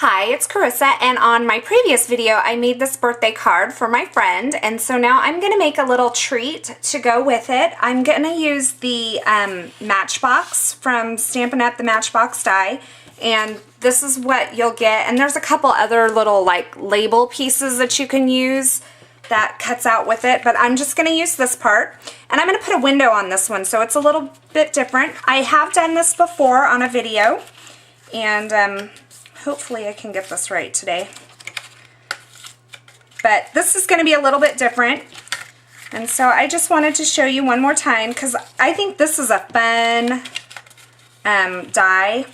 Hi, it's Carissa, and on my previous video I made this birthday card for my friend, and so now I'm going to make a little treat to go with it. I'm going to use the Matchbox from Stampin' Up! The Matchbox die, and this is what you'll get. And there's a couple other little like label pieces that you can use that cuts out with it, but I'm just going to use this part, and I'm going to put a window on this one so it's a little bit different. I have done this before on a video, and hopefully I can get this right today. But this is going to be a little bit different. And so I just wanted to show you one more time because I think this is a fun die.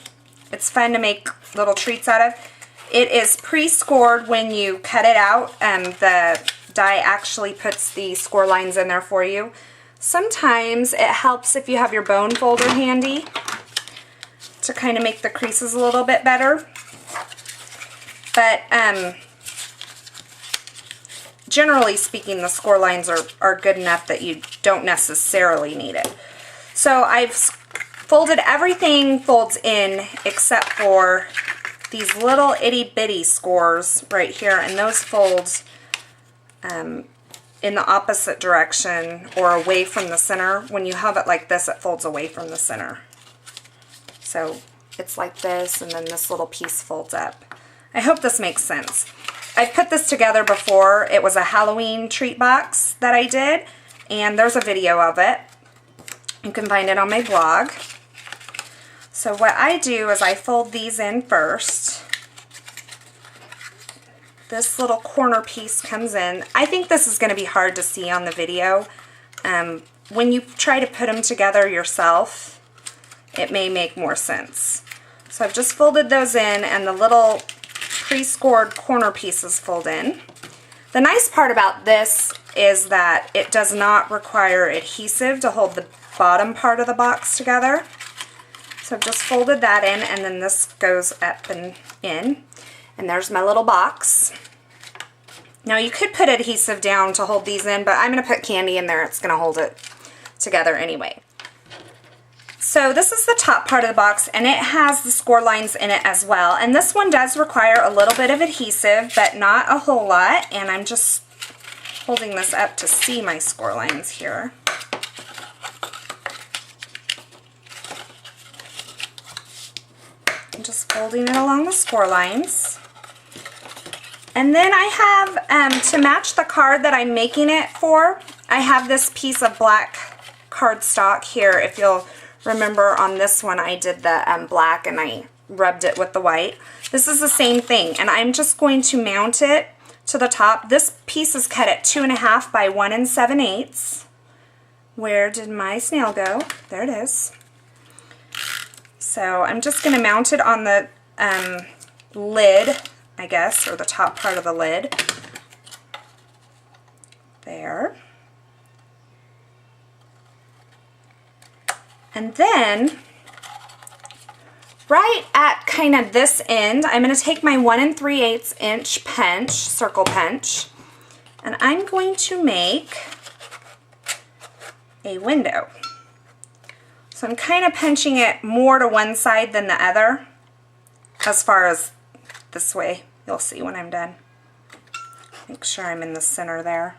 It's fun to make little treats out of. It is pre-scored when you cut it out. The die actually puts the score lines in there for you. Sometimes it helps if you have your bone folder handy to kind of make the creases a little bit better. But generally speaking, the score lines are good enough that you don't necessarily need it. So I've folded everything, folds in except for these little itty bitty scores right here, and those fold in the opposite direction or away from the center. When you have it like this, it folds away from the center. So it's like this, and then this little piece folds up. I hope this makes sense. I've put this together before. It was a Halloween treat box that I did, and there's a video of it. You can find it on my blog. So what I do is I fold these in first. This little corner piece comes in. I think this is going to be hard to see on the video. When you try to put them together yourself, it may make more sense. So I've just folded those in, and the little pre-scored corner pieces fold in. The nice part about this is that it does not require adhesive to hold the bottom part of the box together. So I've just folded that in, and then this goes up and in. And there's my little box. Now you could put adhesive down to hold these in, but I'm going to put candy in there. It's going to hold it together anyway. So this is the top part of the box, and it has the score lines in it as well. And this one does require a little bit of adhesive, but not a whole lot. And I'm just holding this up to see my score lines here. I'm just folding it along the score lines. And then I have, to match the card that I'm making it for, I have this piece of black cardstock here. If you'll remember, on this one I did the black and I rubbed it with the white. This is the same thing, and I'm just going to mount it to the top. This piece is cut at 2.5 by 1 7/8. Where did my snail go? There it is. So I'm just going to mount it on the lid, I guess, or the top part of the lid. There. And then, right at kind of this end, I'm going to take my 1 3/8 inch punch, circle punch, and I'm going to make a window. So I'm kind of punching it more to one side than the other, as far as this way. You'll see when I'm done. Make sure I'm in the center there.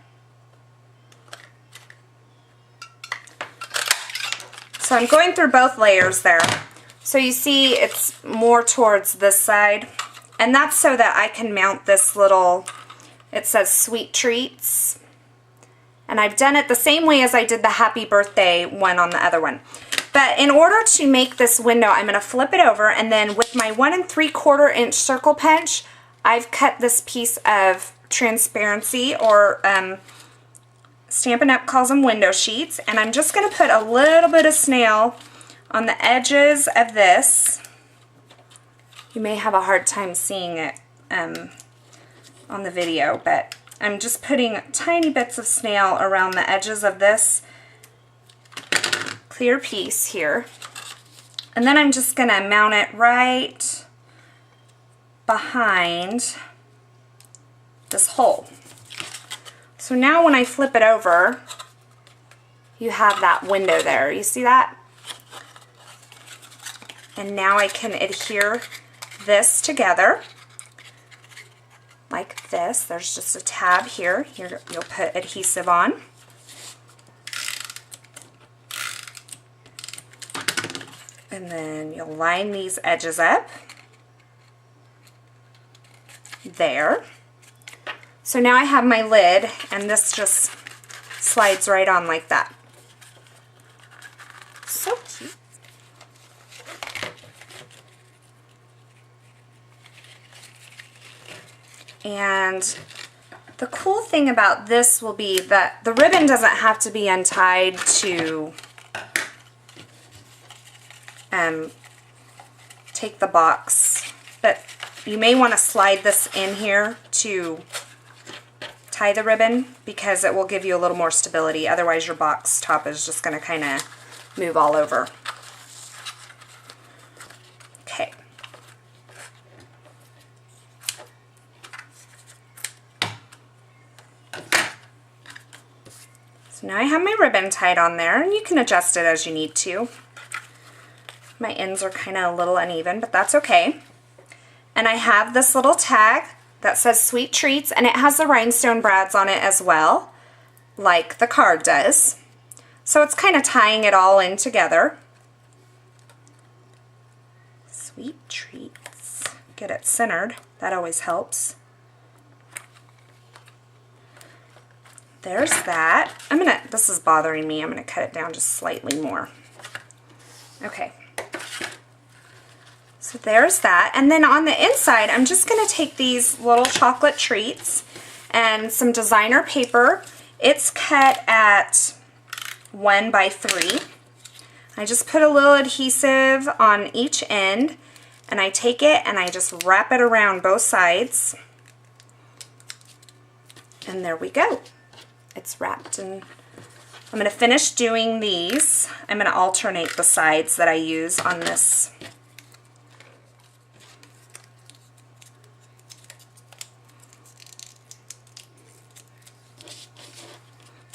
So I'm going through both layers there. So you see it's more towards this side. And that's so that I can mount this little, it says Sweet Treats. And I've done it the same way as I did the Happy Birthday one on the other one. But in order to make this window, I'm going to flip it over, and then with my 1 3/4 inch circle punch, I've cut this piece of transparency, or Stampin' Up! Calls them window sheets, and I'm just going to put a little bit of snail on the edges of this. You may have a hard time seeing it on the video, but I'm just putting tiny bits of snail around the edges of this clear piece here. And then I'm just going to mount it right behind this hole. So now when I flip it over, you have that window there. You see that? And now I can adhere this together like this. There's just a tab here. Here you'll put adhesive on. And then you'll line these edges up. There. So now I have my lid, and this just slides right on like that. So cute. And the cool thing about this will be that the ribbon doesn't have to be untied to take the box, but you may want to slide this in here to tie the ribbon because it will give you a little more stability. Otherwise your box top is just going to kind of move all over. Okay. So now I have my ribbon tied on there, and you can adjust it as you need to. My ends are kind of a little uneven, but that's okay. And I have this little tag that says Sweet Treats, and it has the rhinestone brads on it as well, like the card does. So it's kind of tying it all in together. Sweet Treats. Get it centered. That always helps. There's that. This is bothering me. I'm gonna cut it down just slightly more. Okay. So there's that. And then on the inside, I'm just gonna take these little chocolate treats and some designer paper. It's cut at 1 by 3. I just put a little adhesive on each end, and I take it and I just wrap it around both sides. And there we go. It's wrapped, and I'm going to finish doing these. I'm going to alternate the sides that I use on this.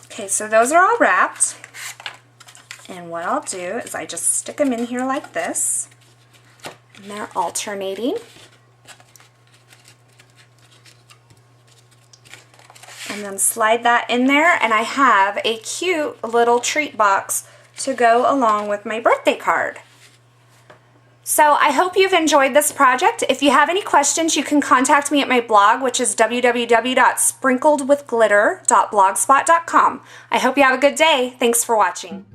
Okay, so those are all wrapped, and what I'll do is I just stick them in here like this, and they're alternating. And then slide that in there, and I have a cute little treat box to go along with my birthday card. So I hope you've enjoyed this project. If you have any questions, you can contact me at my blog, which is www.sprinkledwithglitter.blogspot.com. I hope you have a good day. Thanks for watching.